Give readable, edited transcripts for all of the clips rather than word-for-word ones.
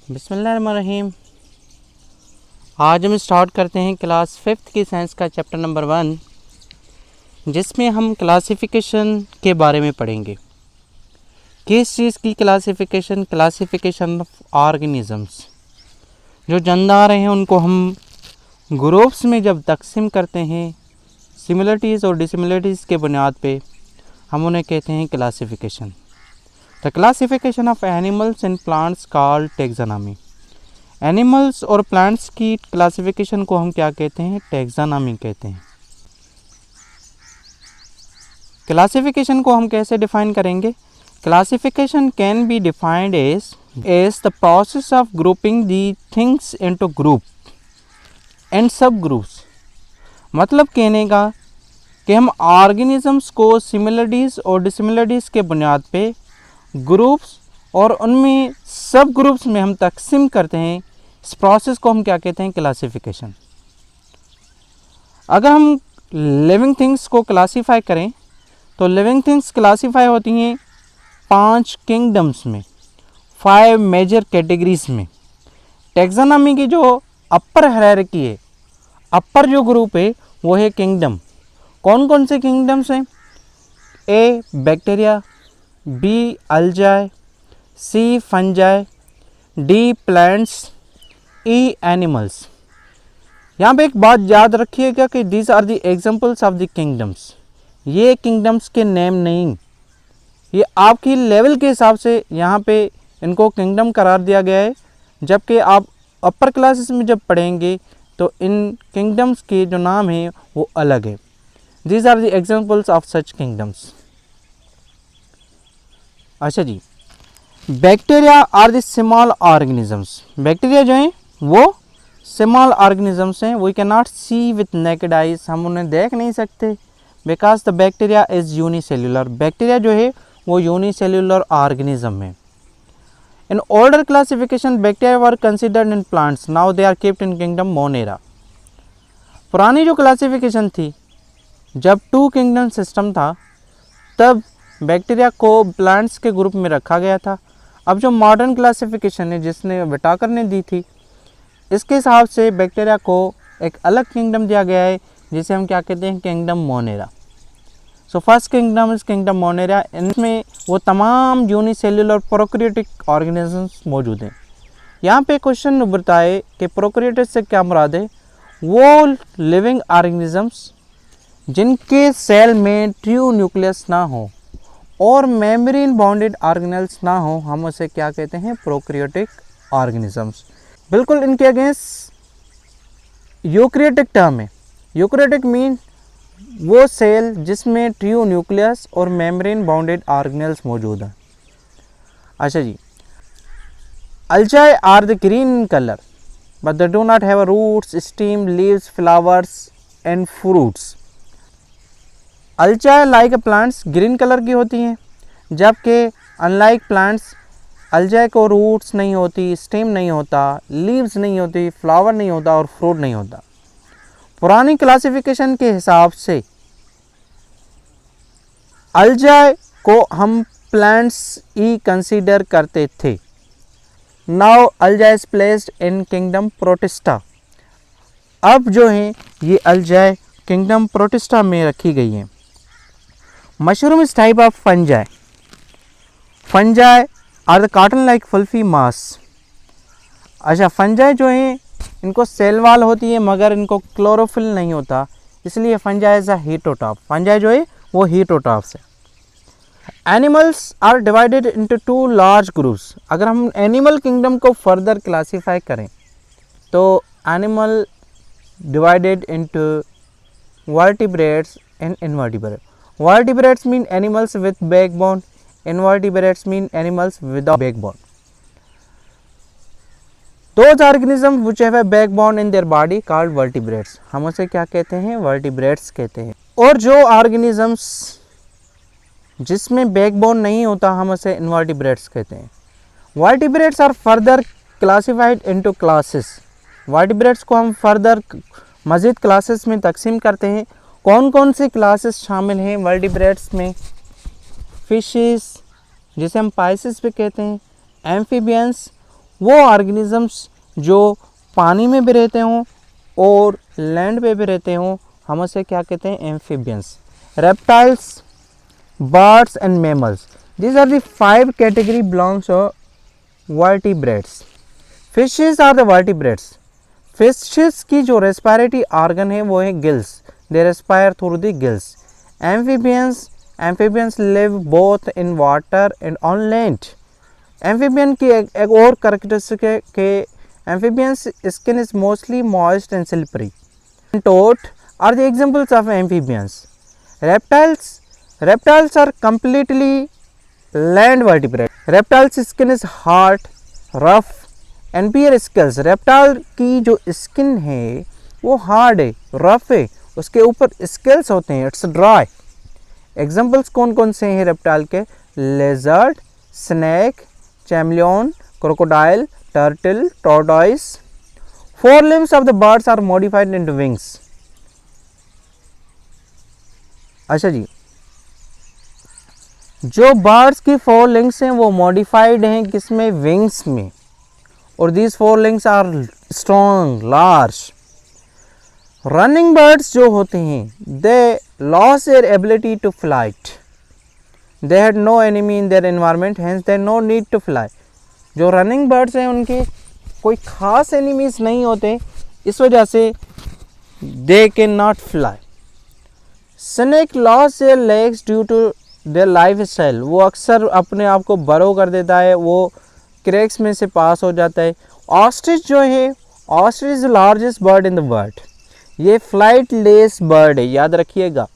बिस्मिल्लाहिर्रहमानिर्रहीम। आज हम स्टार्ट करते हैं क्लास 5th की साइंस का चैप्टर नंबर 1, जिसमें हम क्लासिफिकेशन के बारे में पढ़ेंगे। किस चीज़ की क्लासिफिकेशन? Classification of organisms. जो जानदार हैं उनको हम ग्रुप्स में जब तकसीम करते हैं सिमिलरिटीज़ और डिसिमिलरिटीज़ के बुनियाद पे, हम उन्हें कहते हैं classification. The classification of animals and plants called taxonomy. Animals और प्लांट्स की क्लासिफिकेशन को हम क्या कहते हैं? टैक्सोनॉमी कहते हैं। क्लासिफिकेशन को हम कैसे डिफाइन करेंगे? Classification can be defined as the process of grouping the things into group and sub groups. मतलब कहने का कि हम ऑर्गेनिजम्स को सिमिलरिटीज़ और डिसिमिलरिटीज़ के बुनियाद पे ग्रुप्स और उनमें सब ग्रुप्स में हम तकसीम करते हैं। इस प्रोसेस को हम क्या कहते हैं? क्लासिफिकेशन। अगर हम लिविंग थिंग्स को क्लासीफाई करें तो लिविंग थिंग्स क्लासीफाई होती हैं 5 किंगडम्स में, 5 मेजर कैटेगरीज में। टैक्सोनॉमी की जो अपर हायरार्की है, अपर जो ग्रुप है वो है किंगडम। कौन कौन से किंगडम्स हैं? A bacteria, B algae, C fungi, D plants, E animals. यहाँ पे एक बात याद रखिएगा कि these are the examples of the kingdoms. ये किंगडम्स के नेम नहीं, ये आपकी लेवल के हिसाब से यहाँ पे इनको किंगडम करार दिया गया है। जबकि आप अपर क्लासेस में जब पढ़ेंगे तो इन किंगडम्स के जो नाम हैं वो अलग है। These are the examples of such kingdoms. अच्छा जी, bacteria are the small organisms. Bacteria जो हैं वो स्मॉल ऑर्गेनिजम्स हैं। We can not see with naked eyes, हम उन्हें देख नहीं सकते। Because the bacteria is unicellular. Bacteria जो है वो यूनिसेल्यूलर ऑर्गेनिज्म है। In older classification bacteria were considered in plants, now they are kept in kingdom monera. पुरानी जो क्लासिफिकेशन थी, जब 2 किंगडम सिस्टम था, तब बैक्टीरिया को प्लांट्स के ग्रुप में रखा गया था। अब जो मॉडर्न क्लासिफिकेशन है जिसने विटाकर ने दी थी, इसके हिसाब से बैक्टीरिया को एक अलग किंगडम दिया गया है जिसे हम क्या कहते हैं? Kingdom Monera. So first kingdom is kingdom Monera. इनमें वो तमाम यूनिसेल्यूलर प्रोकैरियोटिक ऑर्गेनिजम्स मौजूद हैं। यहाँ पे क्वेश्चन उभरता है कि प्रोकैरियोटिक से क्या मुराद है? वो लिविंग ऑर्गेनिजम्स जिनके सेल में ट्रू न्यूक्लियस ना हो और मेम्ब्रेन बाउंडेड ऑर्गेनेल्स ना हो, हम उसे क्या कहते हैं? Prokaryotic organisms. बिल्कुल इनके अगेंस्ट यूकैरियोटिक टर्म है। यूकैरियोटिक मीन वो सेल जिसमें ट्रू न्यूक्लियस और मेम्ब्रेन बाउंडेड ऑर्गेनेल्स मौजूद हैं। अच्छा जी, algae are the green in colour but they do not have roots, stem, leaves, flowers and fruits. Algae like plants green colour की होती हैं, जबकि अनलाइक प्लांट्स अल्जाई को रूट्स नहीं होती, स्टेम नहीं होता, लीव्स नहीं होती, फ्लावर नहीं होता और फ्रूट नहीं होता। पुरानी क्लासिफिकेशन के हिसाब से अल्जाई को हम प्लांट्स ही कंसीडर करते थे। Now algae is placed in kingdom protista. अब जो है ये अल्जाई किंगडम प्रोटिस्टा में रखी गई हैं। Mushroom is type of fungi. Fungi are the cotton like fluffy mass. अच्छा, फंजाई जो है इनको सेल वॉल होती है मगर इनको क्लोरोफिल नहीं होता, इसलिए fungi is a heterotroph. Fungi जो है वो हेटेरोट्रॉफ्स है। Animals are divided into 2 large groups. अगर हम एनिमल किंगडम को फर्दर क्लासीफाई करें तो animal divided into vertebrates and invertebrates. Vertebrates mean animals with backbone, invertebrates mean animals without backbone. Those organisms which have a backbone in their body called vertebrates. हम उसे क्या कहते हैं? vertebrates कहते हैं। और जो organisms जिसमें backbone नहीं होता, हम उसे invertebrates कहते हैं। Vertebrates are further classified into classes. Vertebrates को हम further मज़ीद क्लासेस में तकसीम करते हैं। कौन कौन सी क्लासेस शामिल हैं वर्टिब्रेट्स में? फिशेस जिसे हम पाइसेस भी कहते हैं, एम्फीबियंस, वो ऑर्गेनिजम्स जो पानी में भी रहते हों और लैंड पे भी रहते हों, हम उसे क्या कहते हैं? Amphibians. Reptiles, birds and mammals, these are the 5 category belongs to vertebrates. Fishes are the vertebrates. Fishes की जो रेस्पिरेटरी ऑर्गन है वो है gills, they respire through the gills. Amphibians live both in water and on land. Amphibian की एक और characteristic है कि amphibians skin is mostly moist and slippery. Toad are the examples of amphibians. Reptiles are completely land vertebrate. Reptiles skin is hard, rough and bear scales. Reptile की जो skin है वो hard है, रफ है, उसके ऊपर स्केल्स होते हैं, इट्स ड्राई। एग्जाम्पल्स कौन कौन से हैं रेप्टाइल के? Lizard, snake, chameleon, crocodile, turtle, tortoise. 4 limbs of the birds are modified into wings. अच्छा जी, जो बर्ड्स की 4 लिंक्स हैं वो मॉडिफाइड हैं किसमें? विंग्स में। और these 4 limbs are strong, large. Running birds जो होते हैं they loss their ability to flight, they had no enemy in their environment, hence they no need to fly. जो रनिंग बर्ड्स हैं उनके कोई खास एनिमीज नहीं होते, इस वजह से they can not fly. Snake loss their legs due to their life style, वो अक्सर अपने आप को बरो कर देता है, वो क्रैक्स में से पास हो जाता है। ऑस्ट्रिच जो है, ostrich is largest bird in the world, ये फ्लाइट लेस बर्ड है, याद रखिएगा।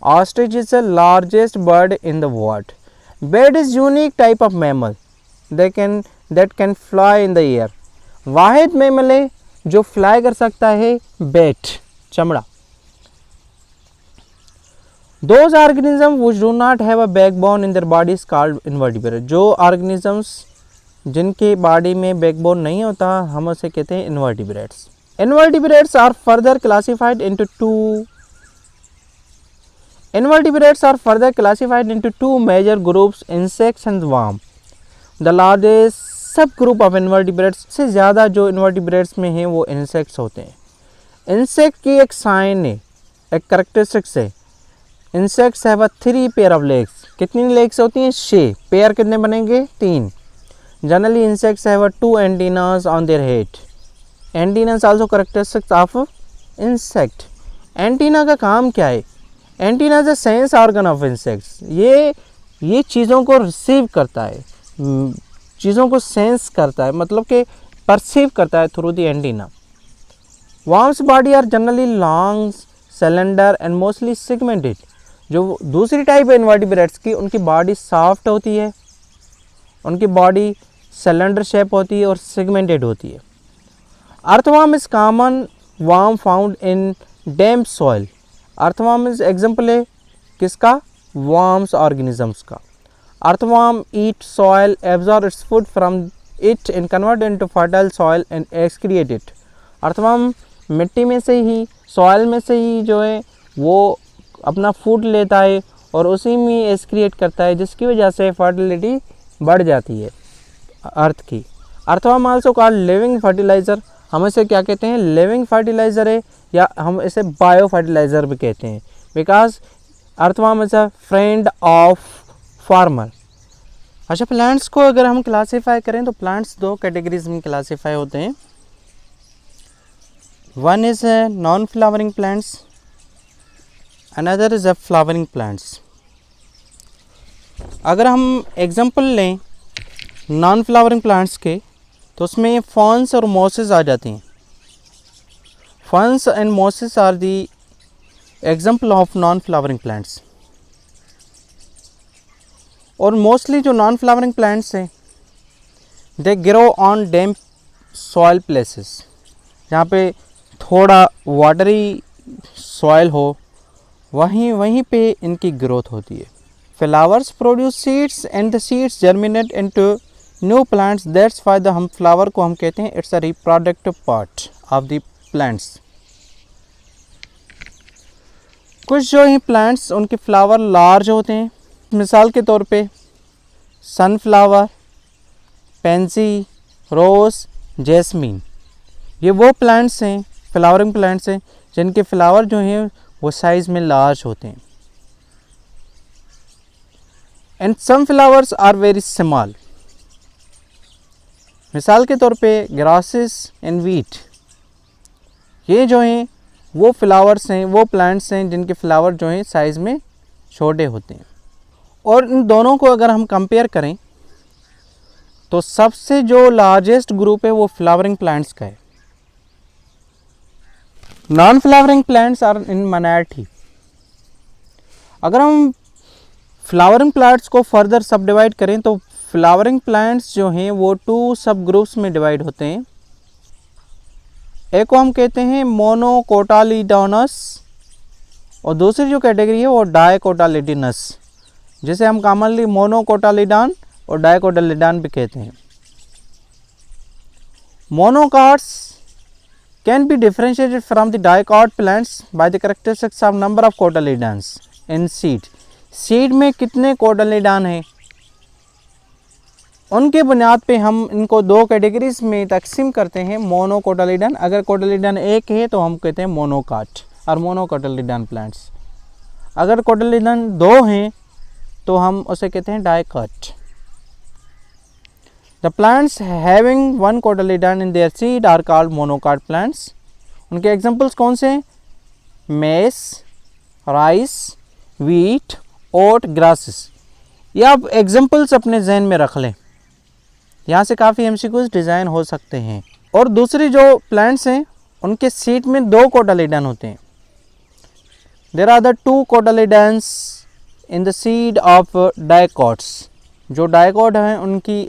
Ostrich is the largest bird in the world. Bat is unique type of mammal that can fly in the air. वाहिद मैमल है जो फ्लाई कर सकता है, बेट, चमड़ा। Those organisms which do not have a backbone in their body is called invertebrate. जो organisms जिनके बॉडी में बैकबोन नहीं होता हम उसे कहते हैं invertebrates. Invertebrates are further classified into two major groups, insects and worm. The largest subgroup of invertebrates, से ज़्यादा जो invertebrates में हैं वो insects होते हैं। insect की एक साइन है, एक करेक्टरिस्टिक्स है। Insects have a 3 pair of legs. कितनी लेग्स होती हैं? 6। पेयर कितने बनेंगे? 3। Generally insects have 2 antennas on their head. Antennas also characteristics of insect. Antenna का काम क्या है? Antenna is a sense organ of insects. ये चीज़ों को रिसीव करता है, चीज़ों को सेंस करता है, मतलब कि परसीव करता है through the antenna. Worms body are generally long, cylinder and mostly segmented. जो दूसरी टाइप है इन्वर्टिब्रेट्स की, उनकी बॉडी सॉफ्ट होती है, उनकी बॉडी सिलेंडर शेप होती है और सेगमेंटेड होती है। Earthworm is common worm found in damp soil. Earthworm is example है किसका? वर्म्स ऑर्गेनिजम्स का। Earthworm eat soil, absorb its food from it and convert into fertile soil and excrete it. Earthworm मिट्टी में से ही, soil में से ही जो है वो अपना फूड लेता है और उसी में एक्सक्रिएट करता है, जिसकी वजह से फर्टिलिटी बढ़ जाती है अर्थ की। Earthworm also called living fertiliser. हम इसे क्या कहते हैं? लिविंग फर्टिलाइज़र है, या हम इसे बायो फर्टिलाइज़र भी कहते हैं, because earthworm is a friend of farmer. अच्छा, प्लांट्स को अगर हम क्लासीफाई करें तो प्लांट्स 2 कैटेगरीज में क्लासीफाई होते हैं। One is non flowering plants, another is a flowering plants. अगर हम एग्जांपल लें नॉन फ्लावरिंग प्लांट्स के, तो उसमें फर्न्स और मॉसेस आ जाते हैं। Ferns and mosses are the example of non flowering plants. और मोस्टली जो नॉन फ्लावरिंग प्लांट्स हैं they grow on damp soil places, जहाँ पे थोड़ा वाटरी सॉइल हो, वहीं पे इनकी ग्रोथ होती है। Flowers produce seeds and the seeds germinate into new plants, that's why the हम फ्लावर को हम कहते हैं it's a reproductive part of the plants. कुछ जो ही प्लांट्स उनके फ्लावर लार्ज होते हैं, मिसाल के तौर पे सनफ्लावर, पेंसी, रोज, जैस्मीन, ये वो प्लांट्स हैं, फ्लावरिंग प्लांट्स हैं जिनके फ्लावर जो हैं वो साइज़ में लार्ज होते हैं। And some flowers are very small. मिसाल के तौर पे ग्रासेस एंड वीट, ये जो हैं वो फ्लावर्स हैं, वो प्लांट्स हैं जिनके फ्लावर जो हैं साइज़ में छोटे होते हैं। और इन दोनों को अगर हम कंपेयर करें तो सबसे जो लार्जेस्ट ग्रुप है वो फ्लावरिंग प्लांट्स का है। Non flowering plants are in minority. अगर हम फ्लावरिंग प्लांट्स को फर्दर सब डिवाइड करें तो फ्लावरिंग प्लांट्स जो हैं वो 2 सब ग्रुप्स में डिवाइड होते हैं। एक को हम कहते हैं मोनोकोटालिडोनस और दूसरी जो कैटेगरी है वो डाइकोटालिडोनस, जिसे हम कॉमनली मोनोकोटालिडॉन और डाइकोटालिडॉन भी कहते हैं। मोनोकाट्स can be differentiated from the dicot plants by the characteristics of number of cotyledons in seed. Seed में कितने कोटालिडॉन हैं उनके बुनियाद पे हम इनको 2 कैटेगरीज में तकसीम करते हैं। मोनोकोटालिडॉन, अगर कोटालिडॉन एक है तो हम कहते हैं मोनोकाट और मोनोकोटालिडॉन प्लांट्स। अगर कोटालिडॉन 2 हैं तो हम उसे कहते हैं dicot. The plants having one cotyledon in their seed are called monocot plants. उनके एग्जाम्पल्स कौन से हैं? मेस, राइस, वीट, ओट, ग्रासेस। ये आप एग्जाम्पल्स अपने जहन में रख लें, यहाँ से काफ़ी एमसीक्यूज डिज़ाइन हो सकते हैं। और दूसरी जो प्लांट्स हैं उनके सीड में 2 कोटालिडन होते हैं। There are the 2 cotyledons in the seed of dicots. जो डाइकॉट हैं उनकी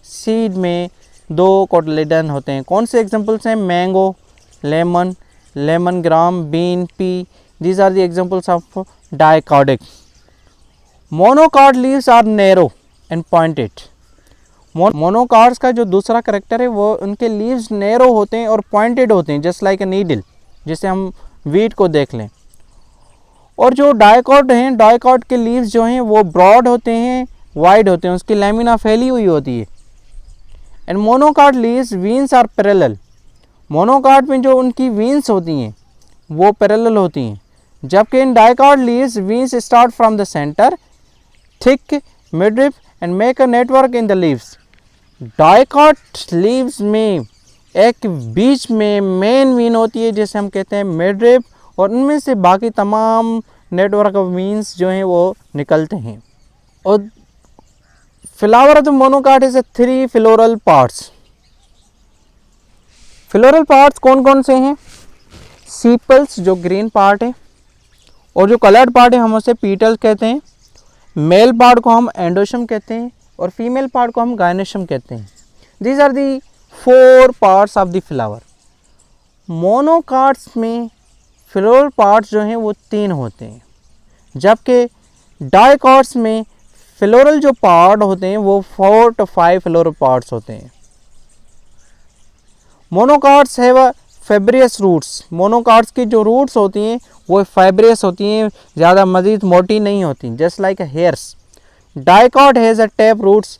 सीड में 2 कोटालिडन होते हैं। कौन से एग्जांपल्स हैं? Mango, lemon, lemon gram, bean, pea, these are the examples of dicotic. Monocot leaves are narrow and pointed. Monocots का जो दूसरा करेक्टर है वो उनके लीव्स नैरो होते हैं और पॉइंटेड होते हैं, जस्ट लाइक अ नीडल, जैसे हम वीट को देख लें। और जो डाइकॉट हैं, डाइकॉट के लीव्स जो हैं वो ब्रॉड होते हैं, वाइड होते हैं, उसकी लैमिना फैली हुई होती है। And monocot leaves veins are parallel. Monocot में जो उनकी वीन्स होती हैं वो पैरेलल होती हैं, जबकि in dicot leaves veins start from the centre, thick, midrib and make a network in the leaves. Dicot leaves में एक बीच में मेन वीन होती है जिसे हम कहते हैं मिडरिप, और उनमें से बाकी तमाम नेटवर्क ऑफ वीन्स जो हैं वो निकलते हैं। और flower of the monocot is 3 floral parts. Floral parts कौन कौन से हैं? सीपल्स जो ग्रीन पार्ट है, और जो कलर्ड पार्ट है हम उसे पीटल कहते हैं। मेल पार्ट को हम एंडोशम कहते हैं और फीमेल पार्ट को हम गायनेशम कहते हैं। These are the 4 parts of the flower. Monocots में फ्लोरल पार्ट्स जो हैं वो 3 होते हैं, जबकि डाइकॉट्स में फ्लोरल जो पार्ट होते हैं वो 4 to 5 फ्लोरल पार्ट्स होते हैं। Monocots have fibrous roots. Monocots की जो रूट्स होती हैं वो फाइब्रियस होती हैं, ज़्यादा मज़ीद मोटी नहीं होती, just like hairs. Dicot has a tap roots